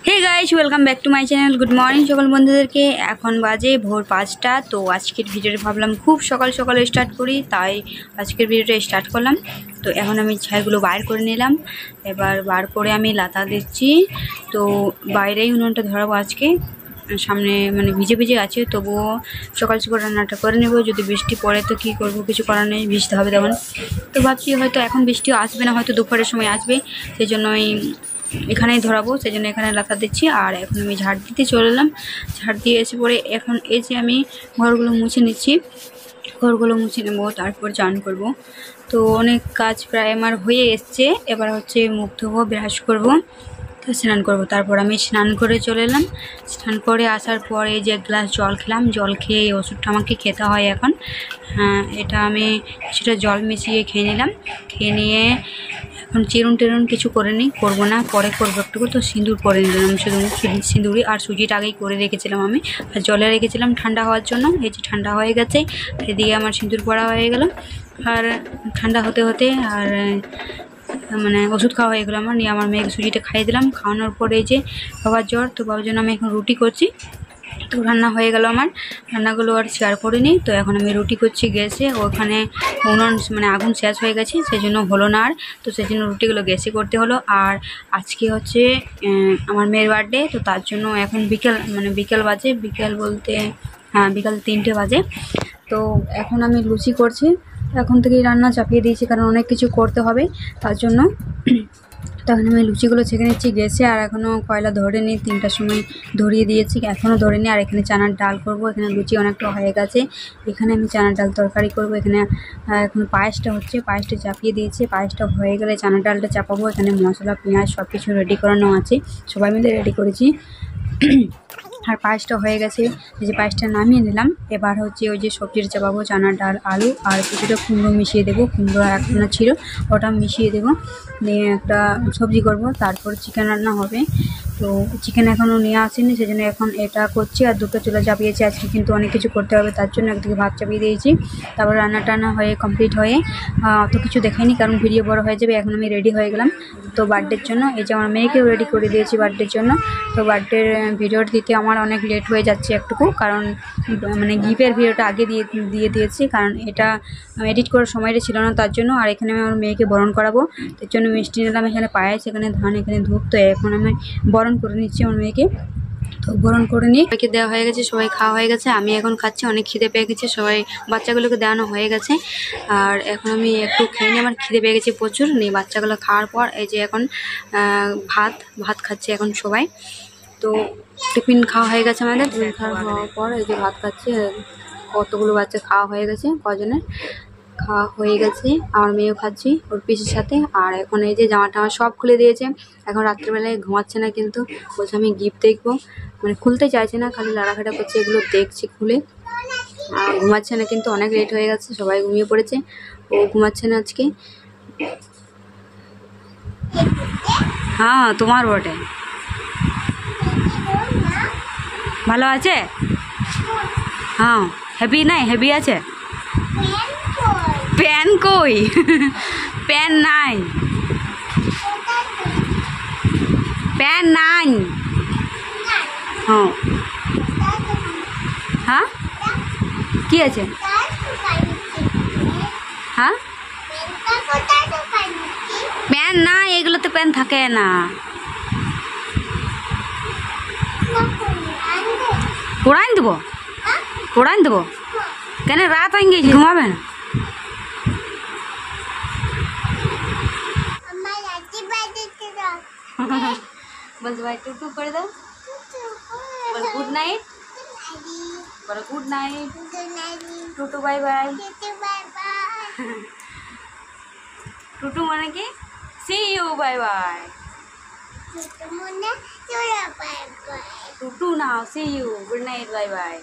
Hey guys welcome back to my channel. Good morning सकल बंधुदेरके। एखन बाजे भोर 5टा। तो आजकेर भिडियोटा भाबलाम खूब सकाल सकाल स्टार्ट करी, ताई आजकेर भिडियोटा स्टार्ट करलाम। तो एखन आमी छाइगुलो बार करे निलाम, एबार बार करे आमी लाता दिচ্ছি। तो बाइरेई उनुनटा धराबो आजके, सामने माने भिजे भिजे आछे, तबुओ सकाल सकाल रान्नाटा करे नेब। যদি বৃষ্টি পড়ে তো কি করব, কিছু করার নেই, ভিজতে হবে তখন। তো ভাবছি হয়তো এখন বৃষ্টিও আসবে না, হয়তো দুপুরের সময় আসবে, সেজন্যই এখানেই ধরাবো, সেজন্য এখানে লাতা দিচ্ছি। আর এখন আমি ঝাড় দিতে চলে এলাম। ঝাড় দিয়ে এসে পরে এখন এই যে আমি ঘরগুলো মুছে নিচ্ছি, ঘরগুলো মুছে নেবো, তারপর চান করব। তো অনেক কাজ প্রায় আমার হয়ে এসছে। এবার হচ্ছে মুখ ধোবো, ব্রাশ করব, তো স্নান করব। তারপর আমি স্নান করে চলে এলাম। স্নান করে আসার পরে যে এক গ্লাস জল খেলাম, জল খেয়ে এই ওষুধটা আমাকে খেতে হয় এখন। হ্যাঁ, এটা আমি কিছুটা জল মিশিয়ে খেয়ে নিলাম। খেয়ে নিয়ে এখন চিরুন টিরুন কিছু করে নিই, করবো না, পরে করবো একটু। তো সিঁদুর করে নিলাম, শুধু সিঁদুরই আর সুজিটা আগেই করে রেখেছিলাম আমি, আর জলে রেখেছিলাম ঠান্ডা হওয়ার জন্য। এই যে ঠান্ডা হয়ে গেছে, এদিকে আমার সিঁদুর পড়া হয়ে গেল। আর ঠান্ডা হতে হতে আর মানে ওষুধ খাওয়া হয়ে গেলো আমার। নিয়ে আমার মেয়েকে সুজিটা খাইয়ে দিলাম। খাওয়ানোর পরে এই যে বাবার জ্বর, তো বাবার জন্য আমি এখন রুটি করছি। তো রান্না হয়ে গেল আমার, রান্নাগুলো আর শেয়ার করিনি। তো এখন আমি রুটি করছি গ্যাসে, ওখানে উনুন মানে আগুন শেষ হয়ে গেছে, সেই জন্য হলো না আর। তো সেই জন্য রুটিগুলো গ্যাসে করতে হলো। আর আজকে হচ্ছে আমার মেয়ের বার্থডে, তো তার জন্য এখন বিকেল বাজে, বিকেল বলতে হ্যাঁ বিকাল 3টে বাজে। তো এখন আমি লুচি করছি, এখন থেকেই রান্না চাপিয়ে দিয়েছি, কারণ অনেক কিছু করতে হবে তার জন্য। তখন আমি লুচিগুলো ছেঁকে নিচ্ছি গ্যাসে। আর এখনও কয়লা ধরেনি, 3টার সময় ধরিয়ে দিয়েছি, এখনও ধরেনি। আর এখানে চানার ডাল করব, এখানে লুচি অনেকটা হয়ে গেছে। এখানে আমি চানার ডাল তরকারি করব। এখানে এখন পায়েসটা হচ্ছে, পায়েসটা চাপিয়ে দিয়েছে। পায়েসটা হয়ে গেলে চানার ডালটা চাপাবো। এখানে মশলা পেঁয়াজ সব কিছু রেডি করানো আছে, সবাই মিলে রেডি করেছি। আর পায়েসটা হয়ে গেছে, এই যে পায়েসটা নামিয়ে নিলাম। এবার হচ্ছে ওই যে সবজিটা চাপাবো, চানার ডাল, আলু আর কিছুটা কুমড়ো মিশিয়ে দেবো। কুমড়ো একখানা ছিল, ওটা মিশিয়ে দেবো, নিয়ে একটা সবজি করব। তারপর চিকেন রান্না হবে। তো চিকেন এখনও নিয়ে আসেনি, সেজন্য এখন এটা করছি। আর দুটো চুলা চাপিয়েছি, আজকে কিন্তু অনেক কিছু করতে হবে, তার জন্য একদিকে ভাত চাপিয়ে দিয়েছি। তারপর রান্না টান্না হয়ে কমপ্লিট হয়ে অত কিছু দেখাইনি, কারণ ভিডিও বড় হয়ে যাবে। এখন আমি রেডি হয়ে গেলাম তো বার্থডের জন্য। এই যে আমার মেয়েকেও রেডি করে দিয়েছি বার্থডের জন্য। তো বার্থডের ভিডিওটা দিতে আমার অনেক লেট হয়ে যাচ্ছে একটুকু, কারণ মানে গিফটের ভিডিওটা আগে দিয়ে দিয়েছি, কারণ এটা এডিট করার সময়টা ছিল না, তার জন্য। আর এখানে আমি আমার মেয়েকে বরণ করাবো, তার জন্য মিষ্টি নিলাম, এখানে পায়েস, এখানে ধান, এখানে ধূপ। তো এখন আমি বরণ করে নিচ্ছি আমার মেয়েকে। তো বরণ করে নিয়ে সবাইকে দেওয়া হয়ে গেছে, সবাই খাওয়া হয়ে গেছে, আমি এখন খাচ্ছি। অনেক খিদে পেয়ে গেছে, সবাই বাচ্চাগুলোকে দেওয়ানো হয়ে গেছে। আর এখন আমি একটু খেয়ে নিয়ে, আমার খিদে পেয়ে গেছে প্রচুর। নিয়ে বাচ্চাগুলো খাওয়ার পর এই যে এখন ভাত খাচ্ছে এখন সবাই। তো টিফিন খাওয়া হয়ে গেছে আমাদের, টিফিন খাওয়ার পর এই যে ভাত খাচ্ছে। কতগুলো বাচ্চা খাওয়া হয়ে গেছে, কজনের খাওয়া হয়ে গেছে। আমার মেয়েও খাচ্ছি ওর পিসির সাথে। আর এখন এই যে জামা টামা সব খুলে দিয়েছে। এখন রাত্রিবেলায় ঘুমাচ্ছে না, কিন্তু বলছে আমি গিফট দেখবো, মানে খুলতে চাইছে না, খালি লাড়াঘাটা করছে, এগুলো দেখছি খুলে। আর ঘুমাচ্ছে না, কিন্তু অনেক লেট হয়ে গেছে, সবাই ঘুমিয়ে পড়েছে, ও ঘুমাচ্ছে না আজকে। হ্যাঁ তোমার বটে, ভালো আছে? হ্যাঁ হেভি নাই, হেভি আছে। প্যান কই? প্যান নাই, প্যান নাই। হ্যাঁ হ্যাঁ কি আছে? হ্যাঁ প্যান না, এগুলোতে প্যান থাকে না। পোড়াইন দেবো, পোড়াইন দেবো কেন? রাত হয়ে গেছি, ঘুমাবে না? বলতে ভাই টুটু করে দাও, বল গুড নাইট, বলো গুড নাইট টুটু, বাই বাই। টুটু মানে কি? See you, bye bye. টুটু নাও, see you, good night, bye by.